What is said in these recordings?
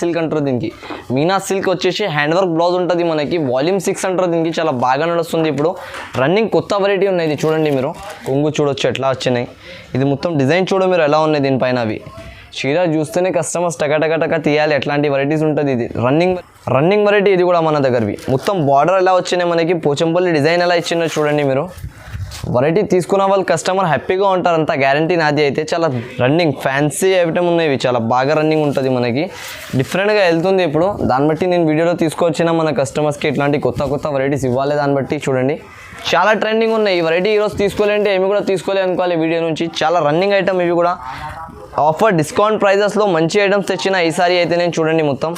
Silk అంటారు దీనికి. Meena silk వచ్చేసి హ్యాండ్ వర్క్ బ్లౌజ్ ఉంటుంది మనకి. వాల్యూమ్ 6 అంటారు దీనికి. చాలా బాగా నడుస్తుంది ఇప్పుడు. రన్నింగ్ కొత్త వెరైటీ ఉన్నాయి. ఇది చూడండి మీరు, కొంగు చూడొచ్చు ఎట్లా వచ్చినాయి. ఇది మొత్తం డిజైన్ చూడ మీరు ఎలా ఉన్నాయి దీనిపైన. అవి చీర చూస్తేనే కస్టమర్స్ టక తీయాలి, ఎట్లాంటి వెరైటీస్ ఉంటుంది. ఇది రన్నింగ్ వెరైటీ. ఇది కూడా మన దగ్గరవి. మొత్తం బార్డర్ ఎలా వచ్చినాయి మనకి, పోచంపల్లి డిజైన్ ఎలా ఇచ్చిందో చూడండి మీరు. వెరైటీ తీసుకున్న వాళ్ళు కస్టమర్ హ్యాపీగా ఉంటారు, అంత గ్యారంటీ నాది. అయితే చాలా రన్నింగ్ ఫ్యాన్సీ ఐటమ్ ఉన్నాయి. చాలా బాగా రన్నింగ్ ఉంటుంది మనకి. డిఫరెంట్గా వెళ్తుంది ఇప్పుడు. దాన్ని బట్టి నేను వీడియోలో తీసుకొచ్చిన మన కస్టమర్స్కి ఇట్లాంటి కొత్త వెరైటీస్ ఇవ్వాలి. దాన్ని బట్టి చూడండి చాలా ట్రెండింగ్ ఉన్నాయి. ఈ వెరైటీ ఈరోజు తీసుకోవాలంటే ఏమి కూడా తీసుకోలే అనుకోవాలి వీడియో నుంచి. చాలా రన్నింగ్ ఐటమ్ ఇవి కూడా. ఆఫర్ డిస్కౌంట్ ప్రైజెస్లో మంచి ఐటమ్స్ తెచ్చిన ఈసారి అయితే నేను చూడండి మొత్తం.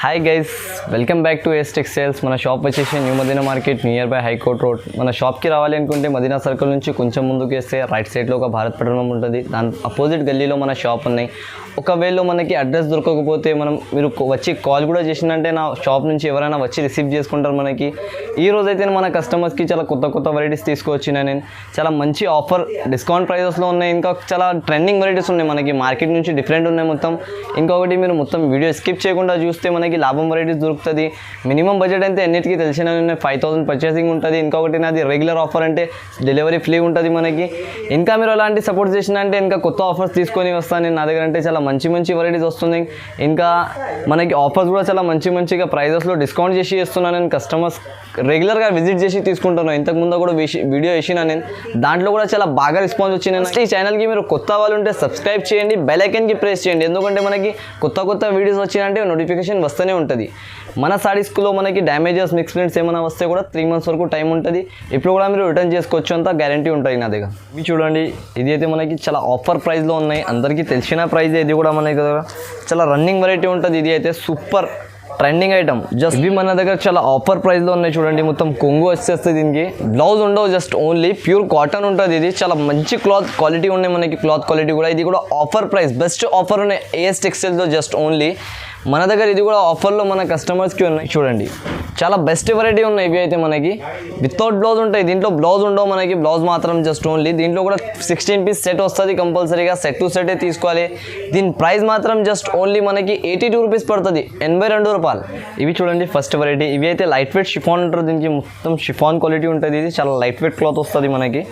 Hi guys, welcome back to S textiles. మన షాప్ వచ్చేసి new Madina market, near by high court road. మన షాప్కి రావాలి అనుకుంటే మదీనా సర్కిల్ నుంచి కొంచెం ముందుకు వేస్తే రైట్ సైడ్లో ఒక భారత్ పెట్రోల్ ఉంటుంది. దాని అపోజిట్ గల్లీలో మన షాప్ ఉన్నాయి. ఒకవేళ మనకి అడ్రస్ దొరకకపోతే మీరు వచ్చి కాల్ కూడా చేసిందంటే నా షాప్ నుంచి ఎవరైనా వచ్చి రిసీవ్ చేసుకుంటారు మనకి. ఈ రోజైతే మన కస్టమర్స్కి చాలా కొత్త వెరైటీస్ తీసుకువచ్చిన నేను. చాలా మంచి ఆఫర్ డిస్కౌంట్ ప్రైజెస్లో ఉన్నాయి. ఇంకా చాలా ట్రెండింగ్ వెరైటీస్ ఉన్నాయి మనకి. మార్కెట్ నుంచి డిఫరెంట్ ఉన్నాయి మొత్తం. ఇంకొకటి మీరు మొత్తం వీడియో స్కిప్ చేయకుండా చూస్తే మనకి లాభం వెరైటీస్ దొరుకుతుంది. మినిమం బడ్జెట్ అయితే అన్నిటికీ తెలిసిన 5,000 పర్చేసింగ్ ఉంటుంది. ఇంకొకటి నాది రెగ్యులర్ ఆఫర్ అంటే డెలివరీ ఫ్రీ ఉంటుంది మనకి. ఇంకా మీరు అలాంటి సపోర్ట్ చేసిన అంటే ఇంకా కొత్త ఆఫర్స్ తీసుకొని వస్తాను నేను. నా దగ్గర అంటే చాలా మంచి వెరైటీస్ వస్తున్నాయి. ఇంకా మనకి ఆఫర్స్ కూడా చాలా మంచిగా ప్రైజెస్లో డిస్కౌంట్ చేసి ఇస్తున్నాను నేను. కస్టమర్స్ రెగ్యులర్గా విజిట్ చేసి తీసుకుంటున్నాను. ఇంతకుముందు కూడా వీడియో వేసిన నేను. దాంట్లో కూడా చాలా బాగా రెస్పాన్స్ వచ్చింది. ఈ ఛానల్కి మీరు కొత్త వాళ్ళు ఉంటే సబ్స్క్రైబ్ చేయండి, బెల్ ఐకాన్కి ప్రెస్ చేయండి. ఎందుకంటే మనకి కొత్త వీడియోస్ వచ్చినాయంటే నోటిఫికేషన్ వస్తూనే ఉంటుంది. మన సారీస్లో మనకి డ్యామేజెస్ మిక్స్ ప్రింట్స్ ఏమైనా వస్తే కూడా 3 months వరకు టైం ఉంటుంది. ఇప్పుడు కూడా మీరు రిటర్న్ చేసుకోవచ్చు, అంత గ్యారంటీ ఉంటుంది నా దగ్గర. ఇవి చూడండి, ఇది అయితే మనకి చాలా ఆఫర్ ప్రైస్లో ఉన్నాయి. అందరికీ తెలిసిన ప్రైస్. ఇది కూడా మనకి చాలా రన్నింగ్ వెరైటీ ఉంటుంది. ఇది అయితే సూపర్ ట్రెండింగ్ ఐటమ్. జస్ట్ ఇవి మన దగ్గర చాలా ఆఫర్ ప్రైస్లో ఉన్నాయి చూడండి. మొత్తం కొంగు వచ్చేస్తుంది దీనికి. బ్లౌజ్ ఉండవు, జస్ట్ ఓన్లీ ప్యూర్ కాటన్ ఉంటుంది. ఇది చాలా మంచి క్లాత్ క్వాలిటీ ఉన్నాయి మనకి. క్లాత్ క్వాలిటీ కూడా. ఇది కూడా ఆఫర్ ప్రైస్, బెస్ట్ ఆఫర్ ఉన్నాయి ఏఎస్ టెక్స్టైల్స్లో. జస్ట్ ఓన్లీ మన దగ్గర ఇది కూడా ఆఫర్లో మన కస్టమర్స్కి ఉన్నాయి చూడండి. చాలా బెస్ట్ వెరైటీ ఉన్నాయి ఇవి అయితే మనకి. వితౌట్ బ్లౌజ్ ఉంటాయి దీంట్లో. బ్లౌజ్ ఉండవు మనకి. బ్లౌజ్ మాత్రం జస్ట్ ఓన్లీ. దీంట్లో కూడా 16 పీస్ సెట్ వస్తుంది కంపల్సరీగా. సెట్ టు సెటే తీసుకోవాలి. దీని ప్రైస్ మాత్రం జస్ట్ ఓన్లీ మనకి 82 రూపీస్ పడుతుంది, 82 రూపాయలు. ఇవి చూడండి ఫస్ట్ వెరైటీ. ఇవి అయితే లైట్ వెయిట్ షిఫాన్ అంటారు దీనికి. మొత్తం షిఫాన్ క్వాలిటీ ఉంటుంది. ఇది చాలా లైట్ వెయిట్ క్లాత్ వస్తుంది మనకి.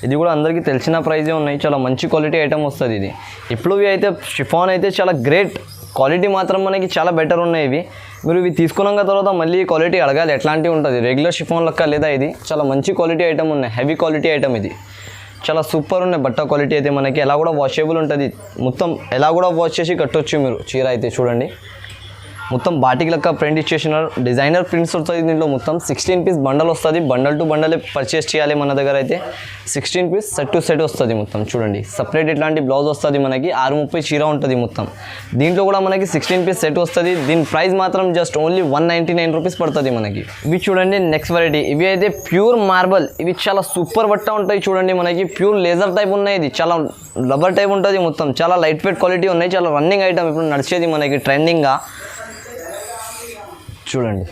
ఇది కూడా అందరికీ తెలిసిన ప్రైజే ఉన్నాయి. చాలా మంచి క్వాలిటీ ఐటమ్ వస్తుంది ఇది. ఇప్పుడు ఇవి అయితే షిఫాన్ అయితే చాలా గ్రేట్ క్వాలిటీ మాత్రం మనకి చాలా బెటర్ ఉన్నాయి ఇవి. మీరు ఇవి తీసుకున్నాక తర్వాత మళ్ళీ క్వాలిటీ అడగాలి ఎట్లాంటివి ఉంటుంది. రెగ్యులర్ షిఫాన్ లెక్క లేదా. ఇది చాలా మంచి క్వాలిటీ ఐటమ్ ఉన్నాయి. హెవీ క్వాలిటీ ఐటమ్ ఇది. చాలా సూపర్ ఉన్నాయి బట్ట క్వాలిటీ అయితే మనకి. ఎలా కూడా వాషబుల్ ఉంటుంది మొత్తం. ఎలా కూడా వాష్ చేసి కట్టొచ్చు మీరు చీర అయితే చూడండి. మొత్తం బాటిక్ లెక్క ప్రింట్ ఇచ్చేసినారు. డిజైనర్ ప్రింట్స్ వస్తుంది దీంట్లో. మొత్తం 16 పీస్ బండల్ వస్తుంది. బండల్ టు బండలే పర్చేస్ చేయాలి మన దగ్గర అయితే. 16 పీస్ సెట్ టు సెట్ వస్తుంది మొత్తం చూడండి. సపరేట్ ఇట్లాంటి బ్లౌజ్ వస్తుంది మనకి. 630 చీర ఉంటుంది మొత్తం. దీంట్లో కూడా మనకి 16 పీస్ సెట్ వస్తుంది. దీని ప్రైస్ మాత్రం జస్ట్ ఓన్లీ 199 రూపీస్ పడుతుంది మనకి. ఇవి చూడండి నెక్స్ట్ వెరైటీ. ఇవి అయితే ప్యూర్ మార్బల్. ఇవి చాలా సూపర్ బట్ట ఉంటాయి చూడండి మనకి. ప్యూర్ లేజర్ టైప్ ఉన్నాయి. ఇది చాలా రబ్బర్ టైప్ ఉంటుంది మొత్తం. చాలా లైట్ వెయిట్ క్వాలిటీ ఉన్నాయి. చాలా రన్నింగ్ ఐటమ్ ఇప్పుడు నడిచేది మనకి ట్రెండింగ్గా చూడండి.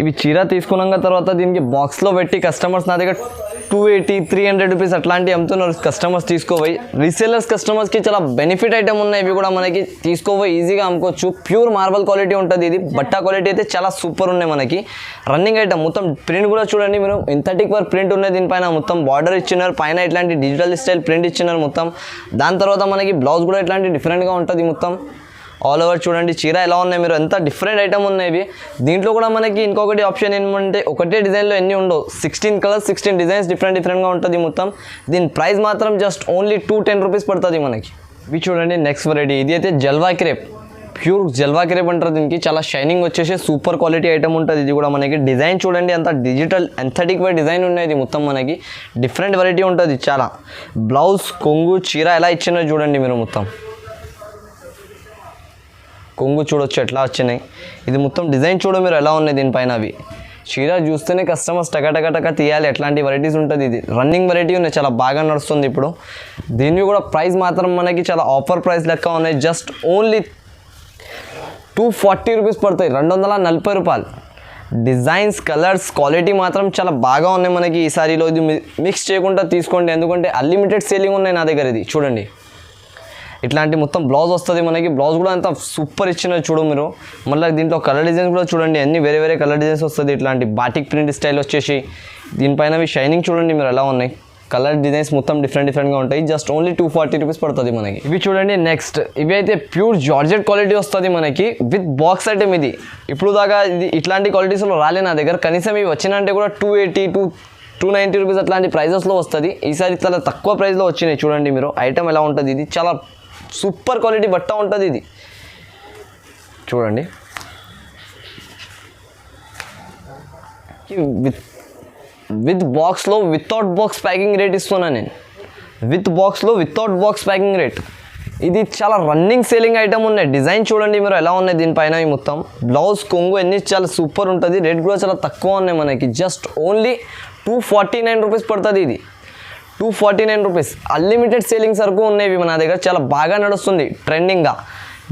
ఇవి చీర తీసుకున్నాక తర్వాత దీనికి బాక్స్లో పెట్టి కస్టమర్స్ నా దగ్గర 280, 300 రూపీస్ అట్లాంటివి అమ్ముతున్నారు కస్టమర్స్. తీసుకోపోయి రీసేలర్స్ కస్టమర్స్కి చాలా బెనిఫిట్ ఐటమ్ ఉన్నాయి. ఇవి కూడా మనకి తీసుకోపోయి ఈజీగా అమ్ముకోవచ్చు. ప్యూర్ మార్బల్ క్వాలిటీ ఉంటుంది ఇది. బట్ట క్వాలిటీ అయితే చాలా సూపర్ ఉన్నాయి మనకి. Running item. మొత్తం ప్రింట్ కూడా చూడండి మీరు. ఇంతటిక్ వర్క్ ప్రింట్ ఉన్నాయి దీనిపైన. మొత్తం బార్డర్ ఇచ్చినారు. పైన ఇట్లాంటి డిజిటల్ స్టైల్ ప్రింట్ ఇచ్చినారు మొత్తం. దాని తర్వాత మనకి బ్లౌజ్ కూడా ఇట్లాంటి డిఫరెంట్గా ఉంటుంది మొత్తం. ఆల్ ఓవర్ చూడండి చీర ఎలా ఉన్నాయి మీరు. ఎంత డిఫరెంట్ ఐటమ్ ఉన్నాయి ఇవి. దీంట్లో కూడా మనకి ఇంకొకటి ఆప్షన్ ఏమంటే ఒకటే డిజైన్లో ఎన్ని ఉండవు. 16 కలర్స్ 16 డిజైన్స్ డిఫరెంట్గా ఉంటుంది మొత్తం. దీని ప్రైస్ మాత్రం జస్ట్ ఓన్లీ 210 రూపీస్ పడుతుంది మనకి. ఇవి చూడండి నెక్స్ట్ వెరైటీ. ఇది అయితే జల్వా క్రేప్. ప్యూర్ జల్వా క్రేప్ అంటారు దీనికి. చాలా షైనింగ్ వచ్చేసి సూపర్ క్వాలిటీ ఐటమ్ ఉంటుంది. ఇది కూడా మనకి డిజైన్ చూడండి. అంత డిజిటల్ ఎంథటిక్ వై డిజైన్ ఉన్నాయి. ఇది మొత్తం మనకి డిఫరెంట్ వెరైటీ ఉంటుంది చాలా. బ్లౌజ్ కొంగు చీర ఎలా ఇచ్చినో చూడండి మీరు. మొత్తం కొంగు చూడొచ్చు ఎట్లా వచ్చినాయి. ఇది మొత్తం డిజైన్ చూడ మీరు ఎలా ఉన్నాయి దీనిపైన. అవి చీర చూస్తేనే కస్టమర్స్ టక తీయాలి, ఎట్లాంటి వెరైటీస్ ఉంటుంది. ఇది రన్నింగ్ వెరైటీ ఉన్నాయి. చాలా బాగా నడుస్తుంది ఇప్పుడు. దీనివి కూడా ప్రైస్ మాత్రం మనకి చాలా ఆఫర్ ప్రైస్ లెక్క ఉన్నాయి. జస్ట్ ఓన్లీ 240 రూపీస్ పడతాయి, 240 రూపాయలు. డిజైన్స్ కలర్స్ క్వాలిటీ మాత్రం చాలా బాగా ఉన్నాయి మనకి. ఈ సారీలో ఇది మిక్స్ చేయకుండా తీసుకోండి, ఎందుకంటే అన్లిమిటెడ్ సేలింగ్ ఉన్నాయి నా దగ్గర. ఇది చూడండి ఇట్లాంటి మొత్తం బ్లౌజ్ వస్తుంది మనకి. బ్లౌజ్ కూడా అంత సూపర్ ఇచ్చినది చూడు మీరు. మళ్ళీ దీంట్లో కలర్ డిజైన్స్ కూడా చూడండి, అన్ని వేరే వేరే కలర్ డిజైన్స్ వస్తుంది. ఇట్లాంటి బాటిక్ ప్రింట్ స్టైల్ వచ్చేసి దీనిపైన షైనింగ్ చూడండి మీరు ఎలా ఉన్నాయి. కలర్ డిజైన్స్ మొత్తం డిఫరెంట్గా ఉంటాయి. జస్ట్ ఓన్లీ 240 రూపీస్ పడుతుంది మనకి. ఇవి చూడండి నెక్స్ట్, ఇవి అయితే ప్యూర్ జార్జెట్ క్వాలిటీ వస్తుంది మనకి విత్ బాక్స్ ఐటమ్. ఇది ఇప్పుడు దాకా ఇది ఇట్లాంటి క్వాలిటీస్లో రాలే నా దగ్గర. కనీసం ఇవి వచ్చినంటే కూడా 280 to 290 రూపీస్ అట్లాంటి ప్రైజెస్లో వస్తుంది. ఈసారి చాలా తక్కువ ప్రైస్లో వచ్చినాయి చూడండి మీరు. ఐటమ్ ఎలా ఉంటుంది, ఇది చాలా సూపర్ క్వాలిటీ బట్ట ఉంటుంది ఇది చూడండి. విత్ బాక్స్లో వితౌట్ బాక్స్ ప్యాకింగ్ రేట్ ఇస్తున్నాను నేను. విత్ బాక్స్లో వితౌట్ బాక్స్ ప్యాకింగ్ రేట్. ఇది చాలా రన్నింగ్ సేలింగ్ ఐటమ్ ఉన్నాయి. డిజైన్ చూడండి మీరు ఎలా ఉన్నాయి దీనిపైన. ఈ మొత్తం బ్లౌజ్ కొంగు అన్నీ చాలా సూపర్ ఉంటుంది. రేట్ కూడా చాలా తక్కువ ఉన్నాయి మనకి. జస్ట్ ఓన్లీ 249 రూపీస్ పడుతుంది ఇది. 249 రూపీస్. అన్లిమిటెడ్ సేలింగ్ సరుకు ఉన్నాయి మన దగ్గర. చాలా బాగా నడుస్తుంది ట్రెండింగ్గా.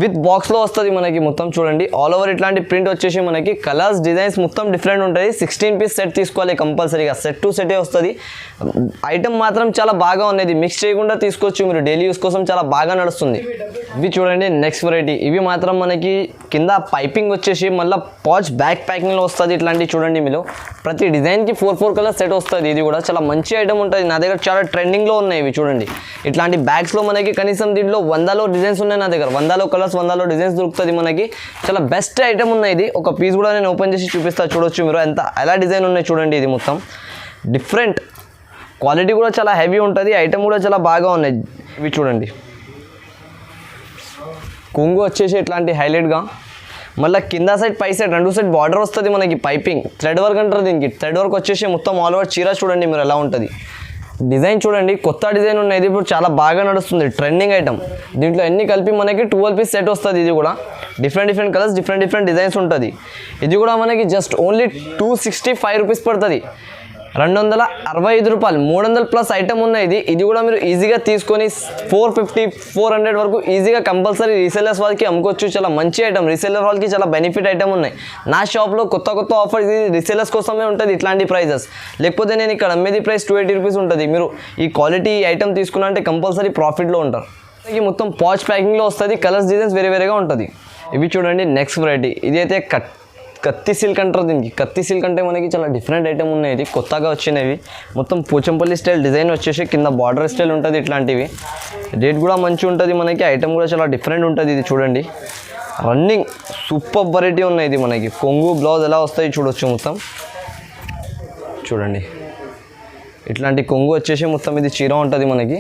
విత్ బాక్స్లో వస్తుంది మనకి మొత్తం చూడండి. ఆల్ ఓవర్ ఇట్లాంటి ప్రింట్ వచ్చేసి మనకి కలర్స్ డిజైన్స్ మొత్తం డిఫరెంట్ ఉంటుంది. 16 పీస్ సెట్ తీసుకోవాలి కంపల్సరీగా. సెట్ టు సెటే వస్తుంది. ఐటమ్ మాత్రం చాలా బాగా ఉన్నది. మిక్స్ చేయకుండా తీసుకోవచ్చు మీరు. డైలీ యూస్ కోసం చాలా బాగా నడుస్తుంది. ఇవి చూడండి నెక్స్ట్ వెరైటీ. ఇవి మాత్రం మనకి కింద పైపింగ్ వచ్చేసి మళ్ళీ పాచ్ బ్యాక్ ప్యాకింగ్లో వస్తుంది. ఇట్లాంటివి చూడండి మీరు. ప్రతి డిజైన్కి 4 కలర్ సెట్ వస్తుంది. ఇది కూడా చాలా మంచి ఐటమ్ ఉంటుంది. నా దగ్గర చాలా ట్రెండింగ్లో ఉన్నాయి ఇవి చూడండి. ఇట్లాంటి బ్యాగ్స్లో మనకి కనీసం దీంట్లో 100లో డిజైన్స్ ఉన్నాయి నా దగ్గర. 100లో కలర్స్ 100లో డిజైన్స్ దొరుకుతుంది మనకి. చాలా బెస్ట్ ఐటమ్ ఉన్నాయి ఇది. ఒక పీస్ కూడా నేను ఓపెన్ చేసి చూపిస్తా చూడొచ్చు మీరు. ఎలా డిజైన్ ఉన్నాయి చూడండి. ఇది మొత్తం డిఫరెంట్ క్వాలిటీ కూడా చాలా హెవీ ఉంటుంది. ఐటమ్ కూడా చాలా బాగా ఉన్నాయి. ఇవి చూడండి కొంగు వచ్చేసి ఇట్లాంటి హైలైట్గా. మళ్ళీ కింద సైడ్ పై సైడ్ 2 సైడ్ బార్డర్ వస్తుంది మనకి. పైపింగ్ థ్రెడ్ వర్క్ అంటారు దీనికి. థ్రెడ్ వర్క్ వచ్చేసి మొత్తం ఆల్ ఓవర్ చీర చూడండి మీరు ఎలా ఉంటుంది. డిజైన్ చూడండి కొత్త డిజైన్ ఉన్నాయి. ఇది ఇప్పుడు చాలా బాగా నడుస్తుంది ట్రెండింగ్ ఐటమ్. దీంట్లో ఎన్ని కలిపి మనకి 12 పీస్ సెట్ వస్తుంది. ఇది కూడా డిఫరెంట్ కలర్స్ డిఫరెంట్ డిజైన్స్ ఉంటుంది. ఇది కూడా మనకి జస్ట్ ఓన్లీ 265 రూపీస్ పడుతుంది. 265 రూపాయలు. 300 ప్లస్ ఐటమ్ ఉన్నాయి. ఇది కూడా మీరు ఈజీగా తీసుకొని 450-400 వరకు ఈజీగా కంపల్సరీ రీసెల్లర్స్ వాళ్ళకి అమ్ముకోవచ్చు. చాలా మంచి ఐటమ్. రీసెల్లర్ వాళ్ళకి చాలా బెనిఫిట్ ఐటమ్ ఉన్నాయి. నా షాప్లో కొత్త ఆఫర్స్ ఇది రీసెల్లర్స్ కోసమే ఉంటుంది ఇట్లాంటి ప్రైజెస్. లేకపోతే నేను ఇక్కడ అమ్మేది ప్రైస్ 280 రూపీస్ ఉంటుంది. మీరు ఈ క్వాలిటీ ఐటమ్ తీసుకున్నంటే కంపల్సరీ ప్రాఫిట్లో ఉంటారు. ఇది మొత్తం పాచ్ ప్యాకింగ్లో వస్తుంది. కలర్స్ డిజైన్స్ వేరేగా ఉంటుంది. ఇవి చూడండి నెక్స్ట్ వెరైటీ. ఇది అయితే కత్తి సిల్క్ అంటారు దీనికి. కత్తి సిల్క్ అంటే మనకి చాలా డిఫరెంట్ ఐటమ్ ఉన్నాయి. ఇది కొత్తగా వచ్చినవి. మొత్తం పోచంపల్లి స్టైల్ డిజైన్ వచ్చేసి కింద బార్డర్ స్టైల్ ఉంటుంది. ఇట్లాంటివి రేట్ కూడా మంచిగా ఉంటుంది మనకి. ఐటమ్ కూడా చాలా డిఫరెంట్ ఉంటుంది. ఇది చూడండి రన్నింగ్ సూపర్ వెరైటీ ఉన్నాయి. ఇది మనకి కొంగు బ్లౌజ్ ఎలా వస్తాయి చూడొచ్చు. మొత్తం చూడండి ఇట్లాంటి కొంగు వచ్చేసి మొత్తం ఇది చీర ఉంటుంది మనకి.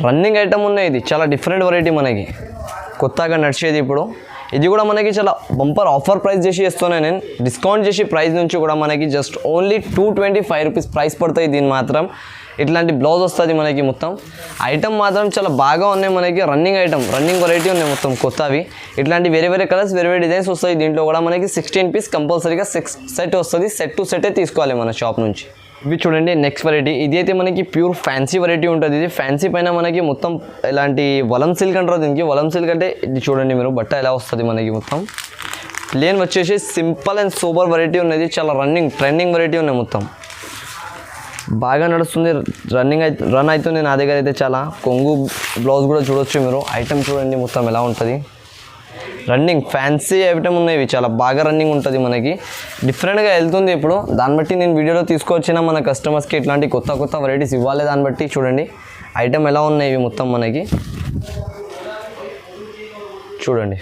రన్నింగ్ ఐటమ్ ఉన్నాయి. ఇది చాలా డిఫరెంట్ వెరైటీ మనకి కొత్తగా నడిచేది ఇప్పుడు. ఇది కూడా మనకి చాలా బంపర్ ఆఫర్ ప్రైస్ చేసి ఇస్తున్నాను నేను. డిస్కౌంట్ చేసి ప్రైస్ నుంచి కూడా మనకి జస్ట్ ఓన్లీ 225 రూపీస్ ప్రైస్ పడుతుంది. దీని మాత్రం ఇట్లాంటి బ్లౌజ్ వస్తుంది మనకి. మొత్తం ఐటమ్ మాత్రం చాలా బాగా ఉన్నాయి మనకి. రన్నింగ్ ఐటమ్ రన్నింగ్ వెరైటీ ఉన్నాయి మొత్తం కొత్తవి. ఇట్లాంటి వేరే కలర్స్ వేరే డిజైన్స్ వస్తాయి. దీంట్లో కూడా మనకి 16 పీస్ కంపల్సరీగా సెట్ వస్తుంది. సెట్ టు సెటే తీసుకోవాలి మన షాప్ నుంచి. ఇవి చూడండి నెక్స్ట్ వెరైటీ. ఇది అయితే మనకి ప్యూర్ ఫ్యాన్సీ వెరైటీ ఉంటుంది. ఇది ఫ్యాన్సీ పైన మనకి మొత్తం ఇలాంటి వలం సిల్క్ అంటారు దీనికి. వలం సిల్క్ అంటే ఇది చూడండి మీరు బట్ట ఎలా వస్తుంది మనకి. మొత్తం ప్లేన్ వచ్చేసి సింపుల్ అండ్ సూపర్ వెరైటీ ఉన్నది. చాలా ట్రెండింగ్ వెరైటీ ఉన్నాయి. మొత్తం బాగా నడుస్తుంది. రన్ అవుతుంది నా దగ్గర అయితే చాలా. కొంగు బ్లౌజ్ కూడా చూడొచ్చు మీరు. ఐటమ్ చూడండి మొత్తం ఎలా ఉంటుంది. రన్నింగ్ ఫ్యాన్సీ ఐటమ్ ఉన్నాయి. ఇవి చాలా బాగా రన్నింగ్ ఉంటుంది మనకి. డిఫరెంట్గా వెళ్తుంది ఇప్పుడు. దాన్ని బట్టి నేను వీడియోలో తీసుకొచ్చిన మన కస్టమర్స్కి ఇట్లాంటి కొత్త వెరైటీస్ ఇవ్వాలి. దాన్ని బట్టి చూడండి ఐటమ్ ఎలా ఉన్నాయి ఇవి మొత్తం మనకి చూడండి.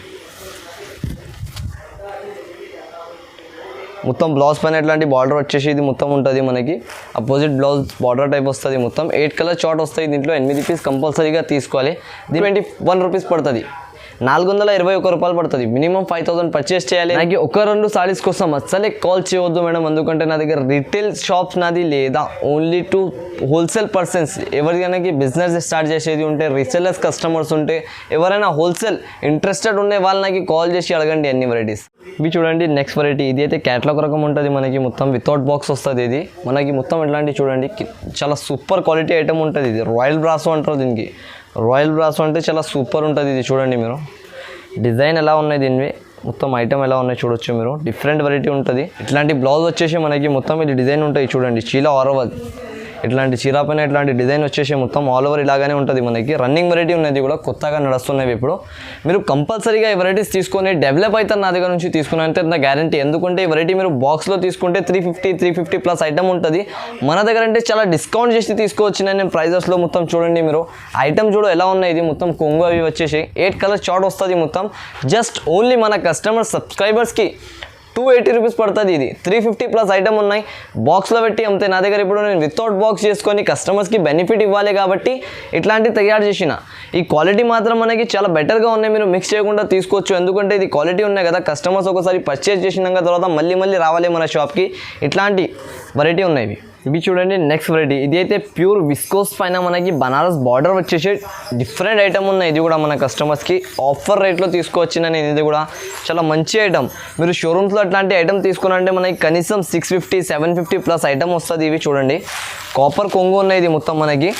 మొత్తం బ్లౌజ్ పైన ఇట్లాంటి బార్డర్ వచ్చేసి ఇది మొత్తం ఉంటుంది మనకి. అపోజిట్ బ్లౌజ్ బార్డర్ టైప్ వస్తుంది. మొత్తం 8 కలర్ చార్ట్ వస్తాయి. దీంట్లో 8 పీస్ కంపల్సరీగా తీసుకోవాలి. 21 రూపీస్ పడుతుంది. 421 రూపాయలు పడుతుంది. మినిమం 5000 పర్చేస్ చేయాలి. నాకు 1-2 సారీస్ కోసం అస్సలే కాల్ చేయవద్దు మేడం. ఎందుకంటే నా దగ్గర రీటైల్ షాప్స్ నాది లేదా ఓన్లీ టు హోల్సేల్ పర్సన్స్. ఎవరికైనా బిజినెస్ స్టార్ట్ చేసేది ఉంటే రీసెల్లర్స్ కస్టమర్స్ ఉంటే ఎవరైనా హోల్సేల్ ఇంట్రెస్టెడ్ ఉండే వాళ్ళు నాకు కాల్ చేసి అడగండి అన్ని వెరైటీస్. ఇవి చూడండి నెక్స్ట్ వెరైటీ. ఇది అయితే క్యాటలాగ్ రకం ఉంటుంది మనకి. మొత్తం వితౌట్ బాక్స్ వస్తుంది. ఇది మనకి మొత్తం ఇట్లాంటివి చూడండి చాలా సూపర్ క్వాలిటీ ఐటమ్ ఉంటుంది. ఇది రాయల్ బ్రాసో అంటారు దీనికి. రాయల్ బ్రాసో అంటే చాలా సూపర్ ఉంటుంది. ఇది చూడండి మీరు డిజైన్ ఎలా ఉన్నాయి. దీనివి మొత్తం ఐటమ్ ఎలా ఉన్నాయి చూడొచ్చు మీరు. డిఫరెంట్ వెరైటీ ఉంటుంది. ఇట్లాంటి బ్లౌజ్ వచ్చేసి మనకి మొత్తం ఇది డిజైన్ ఉంటాయి చూడండి. చీల ఆరవల్ ఇట్లాంటి చీర పైన ఇట్లాంటి డిజైన్ వచ్చేసి మొత్తం ఆల్ ఓవర్ ఇలాగానే ఉంటుంది మనకి. రన్నింగ్ వెరైటీ ఉన్నది కూడా కొత్తగా నడుస్తున్నవి ఇప్పుడు. మీరు కంపల్సరీగా ఈ వెరైటీస్ తీసుకొని డెవలప్ అవుతారు నా దగ్గర నుంచి తీసుకున్నంటే నా గ్యారంటీ. ఎందుకంటే ఈ వెరైటీ మీరు బాక్స్లో తీసుకుంటే 350 ప్లస్ ఐటమ్ ఉంటుంది. మన దగ్గర అంటే చాలా డిస్కౌంట్ చేసి తీసుకోవచ్చు నేను ప్రైజెస్లో. మొత్తం చూడండి మీరు ఐటమ్ చూడు ఎలా ఉన్నాయి. ఇది మొత్తం కొంగు అవి వచ్చేసి 8 కలర్ చార్ట్ వస్తుంది మొత్తం. జస్ట్ ఓన్లీ మన కస్టమర్ సబ్స్క్రైబర్స్కి 280 రూపీస్ పడుతుంది. ఇది 350 ప్లస్ ఐటమ్ ఉన్నాయి. బాక్స్లో పెట్టి అమ్మితే నా దగ్గర ఇప్పుడు నేను వితౌట్ బాక్స్ చేసుకొని కస్టమర్స్కి బెనిఫిట్ ఇవ్వాలి కాబట్టి ఇట్లాంటివి తయారు చేసిన. ఈ క్వాలిటీ మాత్రం మనకి చాలా బెటర్గా ఉన్నాయి. మీరు మిక్స్ చేయకుండా తీసుకోవచ్చు. ఎందుకంటే ఇది క్వాలిటీ ఉన్నాయి కదా, కస్టమర్స్ ఒకసారి పర్చేజ్ చేసినాక తర్వాత మళ్ళీ రావాలి మన షాప్కి. ఇట్లాంటి వెరైటీ ఉన్నాయి. ఇవి చూడండి నెక్స్ట్ వెరైటీ. ఇది అయితే ప్యూర్ విస్కోస్ పైన మనకి బనారస్ బార్డర్ వచ్చేసి డిఫరెంట్ ఐటమ్ ఉన్నాయి. ఇది కూడా మన కస్టమర్స్కి ఆఫర్ రేట్లో తీసుకువచ్చిన నేను. ఇది కూడా చాలా మంచి ఐటమ్. మీరు షోరూమ్స్లో అట్లాంటి ఐటమ్ తీసుకున్నారంటే మనకి కనీసం 650 750 ప్లస్ ఐటమ్ వస్తుంది. ఇవి చూడండి కాపర్ కొంగు ఉన్నాయి. ఇది మొత్తం మనకి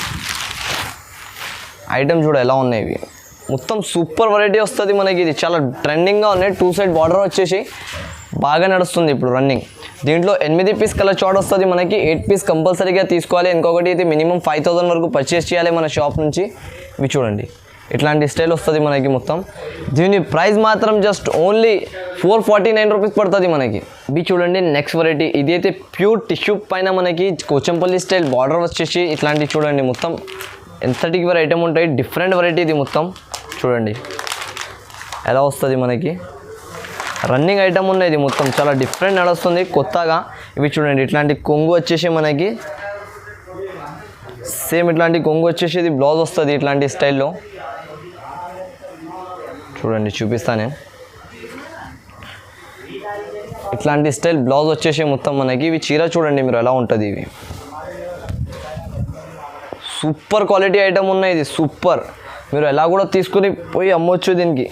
ఐటమ్ చూడ ఎలా ఉన్నాయి. ఇవి మొత్తం సూపర్ వెరైటీ వస్తుంది మనకి. ఇది చాలా ట్రెండింగ్గా ఉన్నాయి. 2 సైడ్ బార్డర్ వచ్చేసి బాగా నడుస్తుంది ఇప్పుడు రన్నింగ్. దీంట్లో 8 పీస్ కలర్ చార్ట్ వస్తుంది మనకి. 8 పీస్ కంపల్సరీగా తీసుకోవాలి. ఇంకొకటి అయితే మినిమం 5000 వరకు పర్చేస్ చేయాలి మన షాప్ నుంచి. ఇవి చూడండి ఇట్లాంటి స్టైల్ వస్తుంది మనకి మొత్తం. దీని ప్రైస్ మాత్రం జస్ట్ ఓన్లీ 449 రూపీస్ పడుతుంది మనకి. ఇవి చూడండి నెక్స్ట్ వెరైటీ. ఇది అయితే ప్యూర్ టిష్యూ పైన మనకి కోచంపల్లి స్టైల్ బార్డర్ వచ్చేసి ఇట్లాంటి చూడండి మొత్తం ఎంతటికి వేరే ఐటమ్ ఉంటాయి. డిఫరెంట్ వెరైటీ ఇది మొత్తం చూడండి ఎలా వస్తుంది మనకి. రన్నింగ్ ఐటమ్ ఉన్నాయి. ఇది మొత్తం చాలా డిఫరెంట్ నడుస్తుంది కొత్తగా. ఇవి చూడండి ఇట్లాంటి కొంగు వచ్చేసి మనకి సేమ్ ఇట్లాంటి కొంగు వచ్చేసి ఇది బ్లౌజ్ వస్తుంది ఇట్లాంటి స్టైల్లో. చూడండి చూపిస్తాను నేను. ఇట్లాంటి స్టైల్ బ్లౌజ్ వచ్చేసి మొత్తం మనకి. ఇవి చీర చూడండి మీరు ఎలా ఉంటుంది. ఇవి సూపర్ క్వాలిటీ ఐటమ్ ఉన్నాయి. ఇది సూపర్. మీరు ఎలా కూడా తీసుకుని పోయి అమ్మొచ్చు. దీనికి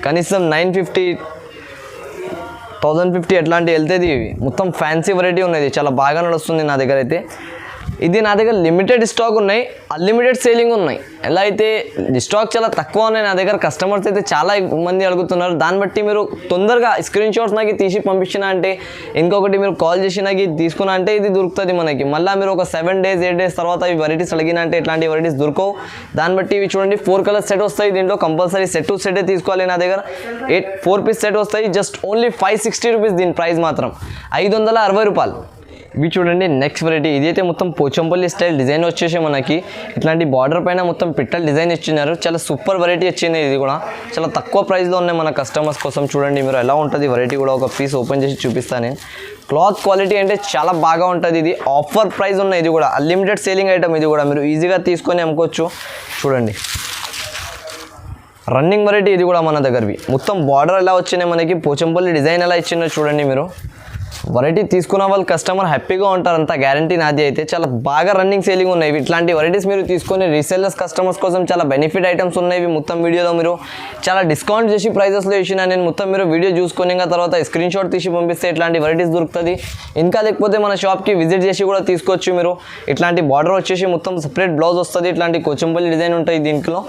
కనీసం 950 1050 ఎట్లాంటివి వెళ్తుంది. ఇవి మొత్తం ఫ్యాన్సీ వెరైటీ ఉన్నది. చాలా బాగా నడుస్తుంది నా దగ్గర అయితే. ఇది నా దగ్గర లిమిటెడ్ స్టాక్ ఉన్నాయి, అన్లిమిటెడ్ సేలింగ్ ఉన్నాయి. ఎలా అయితే స్టాక్ చాలా తక్కువ ఉన్నాయి నా దగ్గర. కస్టమర్స్ అయితే చాలా మంది అడుగుతున్నారు. దాన్ని బట్టి మీరు తొందరగా స్క్రీన్ షాట్స్ నాకు తీసి పంపించిన అంటే, ఇంకొకటి మీరు కాల్ చేసి నాకు తీసుకున్నా అంటే ఇది దొరుకుతుంది మనకి. మళ్ళీ మీరు ఒక 7 days 8 days తర్వాత ఈ వెరైటీస్ అడిగిన అంటే ఇట్లాంటి వెరైటీస్ దొరకవు. దాన్ని బట్టి ఇవి చూడండి 4 కలర్ సెట్ వస్తాయి. దీంట్లో కంపల్సరీ సెట్ టు సెటే తీసుకోవాలి నా దగ్గర. 4 పీస్ సెట్ వస్తాయి. Just only 560 rupees. దీని ప్రైస్ మాత్రం 560 రూపాయలు. ఇవి చూడండి నెక్స్ట్ వెరైటీ. ఇదైతే మొత్తం పోచంపల్లి స్టైల్ డిజైన్ వచ్చేసి మనకి ఇట్లాంటి బార్డర్ పైన మొత్తం పిట్టల్ డిజైన్ ఇచ్చినారు. చాలా సూపర్ వెరైటీ వచ్చింది. ఇది కూడా చాలా తక్కువ ప్రైస్లో ఉన్నాయి మన కస్టమర్స్ కోసం. చూడండి మీరు ఎలా ఉంటుంది వెరైటీ కూడా. ఒక పీస్ ఓపెన్ చేసి చూపిస్తాను నేను. క్లాత్ క్వాలిటీ అంటే చాలా బాగా ఉంటుంది. ఇది ఆఫర్ ప్రైస్ ఉన్నాయి. ఇది కూడా అన్లిమిటెడ్ సేలింగ్ ఐటమ్. ఇది కూడా మీరు ఈజీగా తీసుకొని అమ్ముకోవచ్చు. చూడండి రన్నింగ్ వెరైటీ. ఇది కూడా మన దగ్గరవి. మొత్తం బార్డర్ ఎలా వచ్చినాయి మనకి, పోచంపల్లి డిజైన్ ఎలా ఇచ్చిందో చూడండి మీరు. వెరైటీ తీసుకున్న వాళ్ళు కస్టమర్ హ్యాపీగా ఉంటారు, అంత గ్యారంటీ నాది. అయితే చాలా బాగా రన్నింగ్ సేలింగ్ ఉన్నాయి. ఇట్లాంటి వెరైటీస్ మీరు తీసుకొని రీసెల్లర్స్ కస్టమర్స్ కోసం చాలా బెనిఫిట్ ఐటమ్స్ ఉన్నాయి. మొత్తం వీడియోలో మీరు చాలా డిస్కౌంట్ చేసి ప్రైజెస్లో ఇచ్చిన నేను. మొత్తం మీరు వీడియో చూసుకొని తర్వాత స్క్రీన్ షాట్ తీసి పంపిస్తే ఇట్లాంటి వెరైటీస్ దొరుకుతుంది. ఇంకా లేకపోతే మన షాప్కి విజిట్ చేసి కూడా తీసుకోవచ్చు మీరు. ఇట్లాంటి బార్డర్ వచ్చేసి మొత్తం సపరేట్ బ్లౌజ్ వస్తుంది. ఇట్లాంటి కోచంపల్లి డిజైన్ ఉంటుంది. దీంట్లో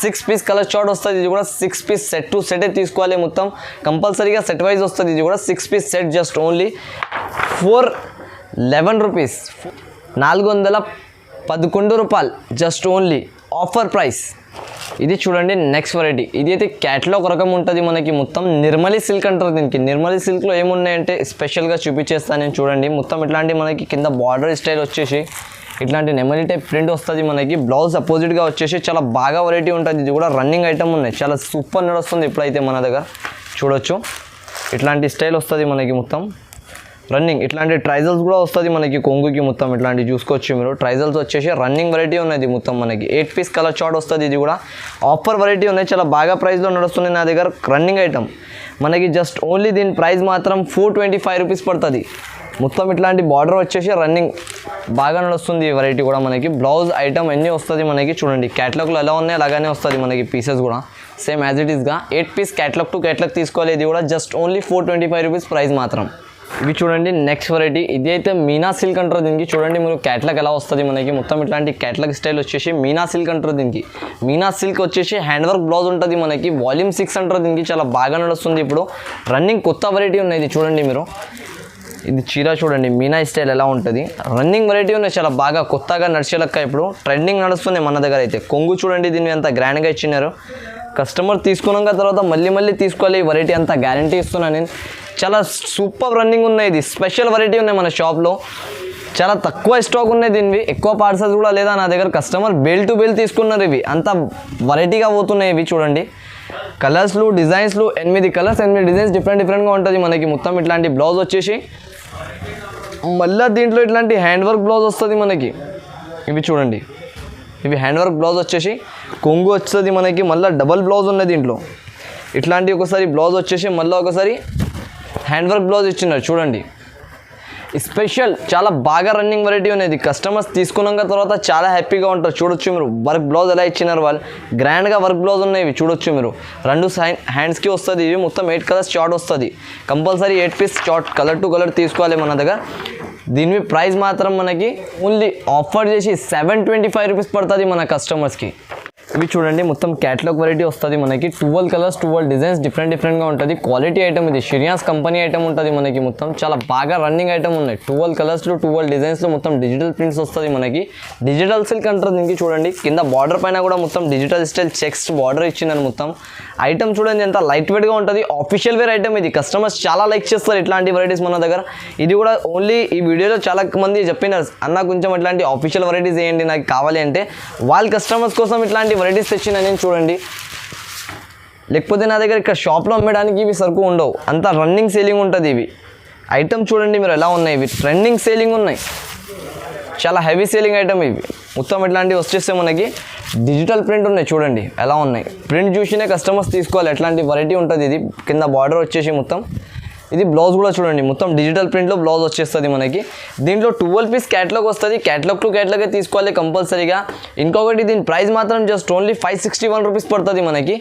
6 పీస్ కలర్ చార్ట్ వస్తుంది. ఇది కూడా 6 పీస్ సెట్ టు సెటే తీసుకోవాలి. మొత్తం కంపల్సరీగా సెట్ వైజ్ వస్తుంది. ఇది కూడా 6 piece set just only 411 rupees. 411 రూపాయలు జస్ట్ ఓన్లీ ఆఫర్ ప్రైస్. ఇది చూడండి నెక్స్ట్ వెరైటీ. ఇది అయితే క్యాట్లాగ్ రకం ఉంటుంది మనకి. మొత్తం నిర్మలి సిల్క్ అంటారు దీనికి. నిర్మలి సిల్క్లో ఏమున్నాయంటే స్పెషల్గా చూపించేస్తాను నేను. చూడండి మొత్తం ఇట్లాంటి మనకి కింద బార్డర్ స్టైల్ వచ్చేసి ఇట్లాంటి నెమలి టైప్ ప్రింట్ వస్తుంది మనకి. బ్లౌజ్ అపోజిట్గా వచ్చేసి చాలా బాగా వెరైటీ ఉంటుంది. ఇది కూడా రన్నింగ్ ఐటమ్ ఉన్నాయి. చాలా సూపర్ నడుస్తుంది ఇప్పుడైతే మన దగ్గర. చూడొచ్చు ఇట్లాంటి స్టైల్ వస్తుంది మనకి మొత్తం రన్నింగ్. ఇట్లాంటి ట్రైజల్స్ కూడా వస్తుంది మనకి కొంగుకి. మొత్తం ఇట్లాంటివి చూసుకోవచ్చు మీరు. ట్రైజల్స్ వచ్చేసి రన్నింగ్ వెరైటీ ఉన్నది మొత్తం మనకి. 8 పీస్ కలర్ చార్ట్ వస్తుంది. ఇది కూడా ఆఫర్ వెరైటీ ఉన్నాయి. చాలా బాగా ప్రైస్లో నడుస్తుంది నా దగ్గర. రన్నింగ్ ఐటమ్ మనకి జస్ట్ ఓన్లీ దీని ప్రైస్ మాత్రం 425 రూపీస్ పడుతుంది. మొత్తం ఇట్లాంటి బార్డర్ వచ్చేసి రన్నింగ్ బాగా నడుస్తుంది ఈ వెరైటీ కూడా మనకి. బ్లౌజ్ ఐటమ్ అన్నీ వస్తుంది మనకి. చూడండి క్యాటలాగ్లో ఎలా ఉన్నాయి అలాగే వస్తుంది మనకి. పీసెస్ కూడా సేమ్ యాజ్ ఇట్ ఈస్గా 8 పీస్ క్యాటలాగ్ టు క్యాటలాగ్ తీసుకోవాలి. ఇది కూడా జస్ట్ ఓన్లీ 425 రూపీస్ ప్రైస్ మాత్రం. ఇవి చూడండి నెక్స్ట్ వెరైటీ. ఇది అయితే మీనా సిల్క్ అంటారు దీనికి. చూడండి మీరు క్యాటలాగ్ ఎలా వస్తుంది మనకి. మొత్తం ఇట్లాంటి క్యాటలాగ్ స్టైల్ వచ్చేసి మీనా సిల్క్ అంటారు దీనికి. మీనా సిల్క్ వచ్చేసి హ్యాండ్ వర్క్ బ్లౌజ్ ఉంటుంది మనకి. వాల్యూమ్ 6 అంటారు దీనికి. చాలా బాగా నడుస్తుంది ఇప్పుడు. రన్నింగ్ కొత్త వెరైటీ ఉన్నాయి. ఇది చూడండి మీరు ఇది చీర చూడండి మీనా స్టైల్ ఎలా ఉంటుంది. రన్నింగ్ వెరైటీ ఉన్నాయి, చాలా బాగా కొత్తగా నడిచేలక్క ఇప్పుడు ట్రెండింగ్ నడుస్తుంది మన దగ్గర అయితే. కొంగు చూడండి దీన్ని అంత గ్రాండ్గా ఇచ్చినారు. కస్టమర్ తీసుకున్నాక తర్వాత మళ్ళీ తీసుకోవాలి. ఈ వెరైటీ అంతా గ్యారంటీ ఇస్తున్నాను నేను. చాలా సూపర్ రన్నింగ్ ఉన్నాయి, ఇది స్పెషల్ వెరైటీ ఉన్నాయి మన షాప్లో. చాలా తక్కువ స్టాక్ ఉన్నాయి దీనివి, ఎక్కువ పార్సల్స్ కూడా లేదా నా దగ్గర. కస్టమర్ బేల్ టు బేల్ తీసుకున్నారు, ఇవి అంత వెరైటీగా పోతున్నాయి. ఇవి చూడండి కలర్స్లు డిజైన్స్లు 8 కలర్స్ 8 డిజైన్స్ డిఫరెంట్గా ఉంటుంది మనకి. మొత్తం ఇట్లాంటి బ్లౌజ్ వచ్చేసి మళ్ళీ దీంట్లో ఇట్లాంటి హ్యాండ్ వర్క్ బ్లౌజ్ వస్తుంది మనకి. ఇవి చూడండి, ఇవి హ్యాండ్ వర్క్ బ్లౌజ్ వచ్చేసి కొంగు వస్తుంది మనకి. మళ్ళీ డబల్ బ్లౌజ్ ఉన్నది దీంట్లో. ఇట్లాంటి ఒకసారి బ్లౌజ్ వచ్చేసి మళ్ళీ ఒకసారి హ్యాండ్ వర్క్ బ్లౌజ్ ఇచ్చినారు చూడండి. స్పెషల్ చాలా బాగా రన్నింగ్ వెరైటీ ఉన్నది. కస్టమర్స్ తీసుకున్నాక తర్వాత చాలా హ్యాపీగా ఉంటారు. చూడొచ్చు మీరు వర్క్ బ్లౌజ్ ఎలా ఇచ్చినారు వాళ్ళు, గ్రాండ్గా వర్క్ బ్లౌజ్ ఉన్నాయి. ఇవి చూడొచ్చు మీరు, 2 హ్యాండ్స్కి వస్తుంది. ఇవి మొత్తం 8 కలర్స్ షార్ట్ వస్తుంది. Compulsory 8 piece short colour to colour తీసుకోవాలి మన దగ్గర. దీని ప్రైస్ మాత్రం మనకి ఓన్లీ ఆఫర్ చేసి 725 రూపీస్ పడుతుంది మన కస్టమర్స్కి. ఇవి చూడండి మొత్తం క్యాటలాగ్ వెరైటీ వస్తుంది మనకి. 12 కలర్స్ 12 డిజైన్స్ డిఫరెంట్గా ఉంటుంది. క్వాలిటీ ఐటమ్ ఇది, షిరియాస్ కంపెనీ ఐటమ్ ఉంటుంది మనకి. మొత్తం చాలా బాగా రన్నింగ్ ఐటమ్ ఉన్నాయి. 12 కలర్స్లో 12 డిజైన్స్లో మొత్తం డిజిటల్ ప్రింట్స్ వస్తుంది మనకి. డిజిటల్ సిల్క్ అంటారు దీనికి. చూడండి కింద బార్డర్ పైన కూడా మొత్తం డిజిటల్ స్టైల్ చెక్స్ బార్డర్ ఇచ్చిందని. మొత్తం ఐటమ్ చూడండి ఎంత లైట్ వెయిట్గా ఉంటుంది. ఆఫీషియల్ వేర్ ఐటమ్ ఇది. కస్టమర్స్ చాలా లైక్ చేస్తారు ఇట్లాంటి వెరైటీస్ మన దగ్గర. ఇది కూడా ఓన్లీ ఈ వీడియోలో చాలా మంది చెప్పినారు, అన్న కొంచెం ఇట్లాంటి ఆఫీషియల్ వెరైటీస్ వేయండి నాకు కావాలి అంటే. వాళ్ళ కస్టమర్స్ కోసం ఇట్లాంటి వెరైటీస్ తెచ్చిన నేను చూడండి. లేకపోతే నా దగ్గర ఇక్కడ షాప్లో అమ్మడానికి ఇవి సరుకు ఉండవు, అంత రన్నింగ్ సేలింగ్ ఉంటుంది. ఇవి ఐటమ్ చూడండి మీరు ఎలా ఉన్నాయి. ఇవి ట్రెండింగ్ సేలింగ్ ఉన్నాయి, చాలా హెవీ సేలింగ్ ఐటమ్ ఇవి. మొత్తం ఇట్లాంటివి వచ్చేస్తే మనకి డిజిటల్ ప్రింట్ ఉన్నాయి. చూడండి ఎలా ఉన్నాయి. ప్రింట్ చూసినే కస్టమర్స్ తీసుకోవాలి, ఎట్లాంటి వెరైటీ ఉంటుంది. ఇది కింద బార్డర్ వచ్చేసి మొత్తం. ఇది బ్లౌజ్ కూడా చూడండి మొత్తం డిజిటల్ ప్రింట్లో బ్లౌజ్ వచ్చేస్తుంది మనకి. దీంట్లో 12 పీస్ క్యాటలాగ్ వస్తుంది. క్యాటలాగ్ టు క్యాటలాగే తీసుకోవాలి కంపల్సరీగా. ఇంకొకటి దీని ప్రైస్ మాత్రం జస్ట్ ఓన్లీ 561 రూపీస్ పడుతుంది మనకి.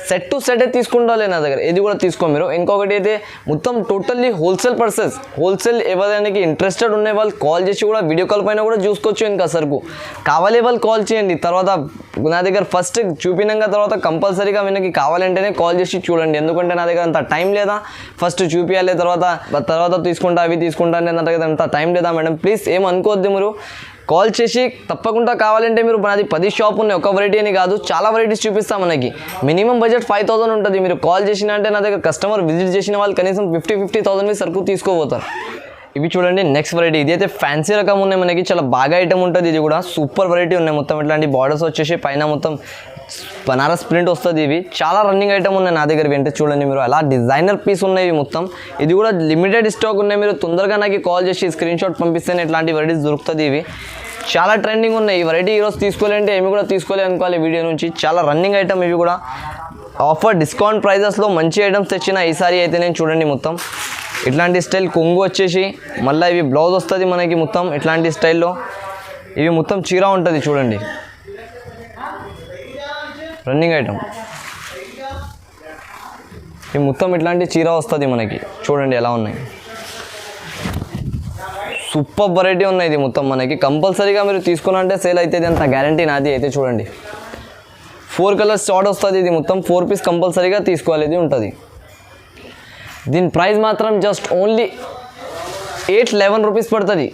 సెట్ టు సెట్ తీసుకుంటాలి నా దగ్గర, ఇది కూడా తీసుకో మీరు. ఇంకొకటి అయితే మొత్తం టోటల్లీ హోల్సేల్ పర్సెస్. హోల్సేల్ ఎవరైనా ఇంట్రెస్టెడ్ ఉండే వాళ్ళు కాల్ చేసి కూడా వీడియో కాల్ పైన కూడా చూసుకోవచ్చు. ఇంకా సరుకు కావాలి వాళ్ళు కాల్ చేయండి. తర్వాత నా దగ్గర ఫస్ట్ చూపినాక తర్వాత కంపల్సరీగా మనకి కావాలంటేనే కాల్ చేసి చూడండి. ఎందుకంటే నా దగ్గర అంత టైం లేదా, ఫస్ట్ చూపించాలి తర్వాత తీసుకుంటా అవి తీసుకుంటా అని నా దగ్గర అంత టైం లేదా మేడం. ప్లీజ్ ఏం అనుకోవద్దు మీరు. కాల్ చేసి తప్పకుండా కావాలంటే మీరు నాది 10 షాప్ ఉన్నాయి, ఒక వెరైటీ అని కాదు, చాలా వెరైటీస్ చూపిస్తాం మనకి. మినిమం బడ్జెట్ 5000 ఉంటుంది. మీరు కాల్ చేసిన అంటే నా దగ్గర కస్టమర్ విజిట్ చేసిన వాళ్ళు కనీసం 50,000 సరుకు తీసుకోబోతారు. ఇవి చూడండి నెక్స్ట్ వెరైటీ. ఇది అయితే ఫ్యాన్సీ రకం ఉన్నాయి మనకి, చాలా బాగా ఐటమ్ ఉంటుంది. ఇది కూడా సూపర్ వెరైటీ ఉన్నాయి. మొత్తం ఇట్లాంటి బార్డర్స్ వచ్చేసి పైన మొత్తం బనారస్ ప్రింట్ వస్తుంది. ఇవి చాలా రన్నింగ్ ఐటమ్ ఉన్నాయి నా దగ్గర. వెంటనే చూడండి మీరు అలా డిజైనర్ పీస్ ఉన్నాయి ఇవి మొత్తం. ఇది కూడా లిమిటెడ్ స్టాక్ ఉన్నాయి. మీరు తొందరగా నాకు కాల్ చేసి స్క్రీన్ షాట్ పంపిస్తేనే ఇట్లాంటి వెరైటీస్ దొరుకుతుంది. ఇవి చాలా ట్రెండింగ్ ఉన్నాయి. ఈ వెరైటీ ఈరోజు తీసుకోవాలంటే ఏమి కూడా తీసుకోవాలి అనుకోవాలి వీడియో నుంచి. చాలా రన్నింగ్ ఐటమ్ ఇవి కూడా. ఆఫర్ డిస్కౌంట్ ప్రైజెస్లో మంచి ఐటమ్స్ తెచ్చిన ఈసారి అయితే నేను. చూడండి మొత్తం ఇట్లాంటి స్టైల్ కొంగు వచ్చేసి మళ్ళీ ఇవి బ్లౌజ్ వస్తుంది మనకి. మొత్తం ఇట్లాంటి స్టైల్లో ఇవి మొత్తం చీర ఉంటుంది చూడండి. రన్నింగ్ ఐటమ్ ఇవి మొత్తం ఇట్లాంటి చీర వస్తుంది మనకి. చూడండి ఎలా ఉన్నాయి, సూపర్ వెరైటీ ఉన్నాయి. ఇది మొత్తం మనకి కంపల్సరీగా మీరు తీసుకున్నంటే సేల్ అవుతుంది, అంత గ్యారంటీ నాది అయితే. చూడండి 4 కలర్స్ షార్ట్ వస్తుంది. ఇది మొత్తం 4 పీస్ కంపల్సరీగా తీసుకోవాలి ఇది ఉంటుంది. దీని ప్రైస్ మాత్రం జస్ట్ ఓన్లీ 811 రూపీస్ పడుతుంది.